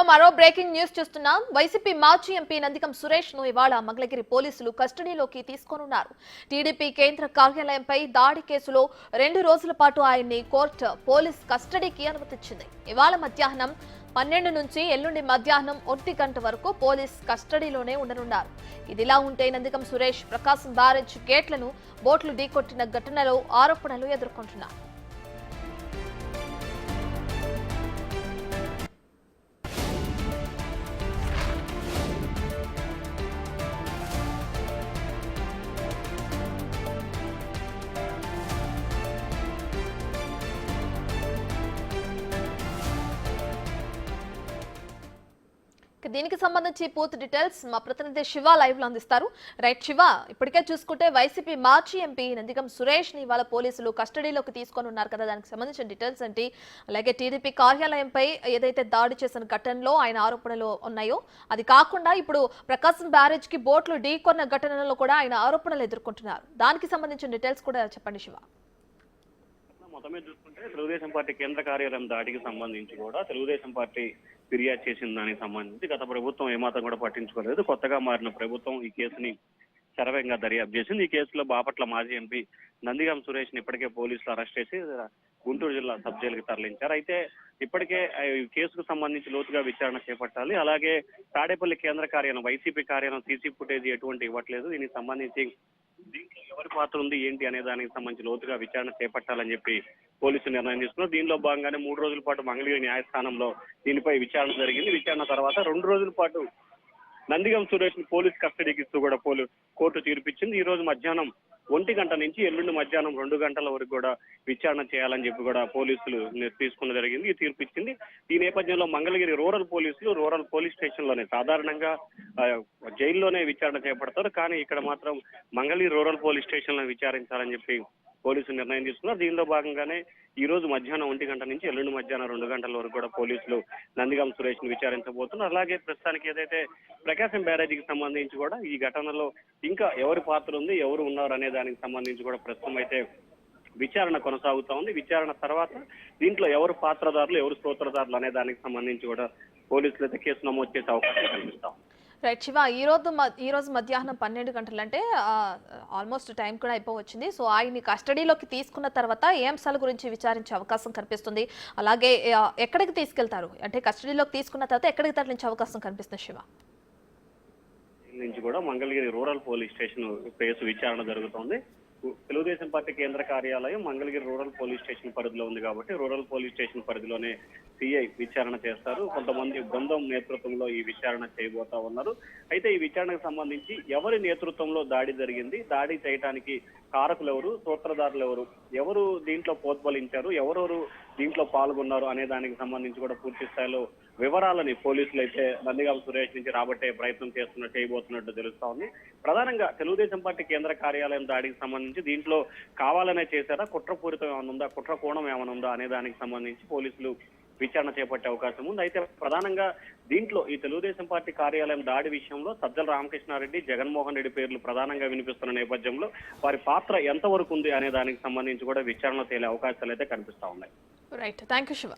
మరో breaking news చూస్తున్నాం. YCP మాజీ ఎంపీ నందిగం సురేష్ ను ఇవాళ మంగళగిరి పోలీసులు కస్టడీలోకి తీసుకోనున్నారు. టీడీపీ కేంద్ర కార్యాలయంపై దాడి కేసులో 2 రోజుల పాటు ఆయన్ని కోర్టు పోలీస్ కస్టడీకి అనుమతించింది. ఇవాళ మధ్యాహ్నం 12 నుంచి ఎల్లుండి మధ్యాహ్నం 1 గంట వరకు పోలీస్ కస్టడీలోనే ఉండనున్నారు. ఇదిలా ఉంటే నందిగం సురేష్ ప్రకాశం బ్యారేజ్ గేట్లను బోట్లు ఢీకొట్టిన ఘటనలో ఆరోపణలు ఎదుర్కొంటున్నారు. దీనికి సంబంధించి పూర్తి డీటెయిల్స్ మా ప్రతినిధి శివ లైవ్ లో అందిస్తారు. రైట్ శివ, ఇప్పటికే చూసుకుంటే వైసీపీ మాజీ ఎంపీ నందిగం సురేష్ ని ఇవాళ పోలీసులు కస్టడీలోకి తీసుకొని ఉన్నారు కదా, దానికి సంబంధించిన డీటెయిల్స్ ఏంటి? అలాగే టీడీపీ కార్యాలయంపై ఏదైతే దాడి చేసిన ఘటనలో ఆయన ఆరోపణలు ఉన్నాయో అది కాకుండా ఇప్పుడు ప్రకాశం బ్యారేజ్ కి బోట్లు ఢీకొన్న ఘటనలో కూడా ఆయన ఆరోపణలు ఎదుర్కొంటున్నారు. దానికి సంబంధించిన డీటెయిల్స్ కూడా చెప్పండి శివ. మొత్తమే చూసుకుంటే తెలుగుదేశం పార్టీ కేంద్ర కార్యాలయం దాడికి సంబంధించి కూడా తెలుగుదేశం పార్టీ ఫిర్యాదు చేసిన దానికి సంబంధించి గత ప్రభుత్వం ఏమాత్రం కూడా పట్టించుకోలేదు. కొత్తగా మారిన ప్రభుత్వం ఈ కేసుని శరవేగంగా దర్యాప్తు చేసింది. ఈ కేసులో బాపట్ల మాజీ ఎంపీ నందిగం సురేష్ ని ఇప్పటికే పోలీసులు అరెస్ట్ చేసి గుంటూరు జిల్లా సబ్ జైలుకి తరలించారు. అయితే ఇప్పటికే ఈ కేసుకు సంబంధించి లోతుగా విచారణ చేపట్టాలి. అలాగే తాడేపల్లి కేంద్ర కార్యాలయం వైసీపీ కార్యాలయం సీసీ ఫుటేజ్ ఎటువంటి ఇవ్వట్లేదు. దీనికి సంబంధించి దీంట్లో ఎవరి పాత్ర ఉంది ఏంటి అనే దానికి సంబంధించి లోతుగా విచారణ చేపట్టాలని చెప్పి పోలీసులు నిర్ణయం తీసుకున్నారు. దీనిలో భాగంగానే 3 రోజుల పాటు మంగళగిరి న్యాయస్థానంలో దీనిపై విచారణ జరిగింది. విచారణ తర్వాత 2 రోజుల పాటు నందిగం సురేష్ ని పోలీస్ కస్టడీకి ఇస్తూ కూడా కోర్టు తీర్పిచ్చింది. ఈ రోజు మధ్యాహ్నం 1 గంట నుంచి ఎల్లుండి మధ్యాహ్నం 2 గంటల వరకు కూడా విచారణ చేయాలని చెప్పి కూడా పోలీసులు తీసుకున్న జరిగింది. ఈ తీర్పిచ్చింది. ఈ నేపథ్యంలో మంగళగిరి రూరల్ పోలీస్ స్టేషన్ లోనే సాధారణంగా జైల్లోనే విచారణ చేపడతారు. కానీ ఇక్కడ మాత్రం మంగళగిరి రూరల్ పోలీస్ స్టేషన్ లో విచారించాలని చెప్పి పోలీసులు నిర్ణయం తీసుకున్నారు. దీనిలో భాగంగానే ఈ రోజు మధ్యాహ్నం 1 గంట నుంచి ఎల్లుండి మధ్యాహ్నం 2 గంటల వరకు కూడా పోలీసులు నందిగం సురేష్ ని విచారించబోతున్నారు. అలాగే ప్రస్తుతానికి ఏదైతే ప్రకాశం బ్యారేజీకి సంబంధించి కూడా ఈ ఘటనలో ఇంకా ఎవరి పాత్ర ఉంది, ఎవరు ఉన్నారు అనే దానికి సంబంధించి కూడా ప్రస్తుతం అయితే విచారణ కొనసాగుతా ఉంది. విచారణ తర్వాత దీంట్లో ఎవరు పాత్రదారులు, ఎవరు స్తోత్రదారులు అనే దానికి సంబంధించి కూడా పోలీసులు అయితే కేసు నమోదు చేసే అవకాశం కనిపిస్తాం. రైట్ శివ, ఈ రోజు మధ్యాహ్నం 12 గంటలు అంటే ఆల్మోస్ట్ టైం కూడా అయిపోవచ్చింది. సో ఆయన్ని కస్టడీలోకి తీసుకున్న తర్వాత ఏ అంశాల గురించి విచారించే అవకాశం కనిపిస్తుంది? అలాగే ఎక్కడికి తీసుకెళ్తారు అంటే కస్టడీలోకి తీసుకున్న తర్వాత ఎక్కడికి తరలించే అవకాశం కనిపిస్తుంది శివ? నుంచి కూడా Mangalagiri rural police station case విచారణ జరుగుతోంది. తెలుగుదేశం పార్టీ కేంద్ర కార్యాలయం మంగళగిరి రూరల్ పోలీస్ స్టేషన్ పరిధిలో ఉంది కాబట్టి రూరల్ పోలీస్ స్టేషన్ పరిధిలోనే సిఐ విచారణ చేస్తారు. కొంతమంది బృందం నేతృత్వంలో ఈ విచారణ చేయబోతా ఉన్నారు. అయితే ఈ విచారణకు సంబంధించి ఎవరి నేతృత్వంలో దాడి జరిగింది, దాడి చేయడానికి కారకులు ఎవరు, సూత్రధారులు ఎవరు, ఎవరు దీంట్లో పోత్బలించారు, ఎవరెవరు దీంట్లో పాల్గొన్నారు అనే దానికి సంబంధించి కూడా పూర్తి స్థాయిలో వివరాలని పోలీసులు అయితే నందిగం సురేష్ నుంచి రాబట్టే ప్రయత్నం చేయబోతున్నట్టు తెలుస్తా ఉంది. ప్రధానంగా తెలుగుదేశం పార్టీ కేంద్ర కార్యాలయం దాడికి సంబంధించి దీంట్లో కావాలనే చేశారా, కుట్రపూరితం ఏమైనా ఉందా, కుట్ర కోణం ఏమైనా ఉందా అనే దానికి సంబంధించి పోలీసులు విచారణ చేపట్టే అవకాశం ఉంది. అయితే ప్రధానంగా దీంట్లో ఈ తెలుగుదేశం పార్టీ కార్యాలయం దాడి విషయంలో సజ్జల రామకృష్ణారెడ్డి, జగన్మోహన్ రెడ్డి పేర్లు ప్రధానంగా వినిపిస్తున్న నేపథ్యంలో వారి పాత్ర ఎంతవరకు ఉంది అనే దానికి సంబంధించి కూడా విచారణ తేలే అవకాశాలు అయితే కనిపిస్తా ఉన్నాయి. Right, thank you Shiva.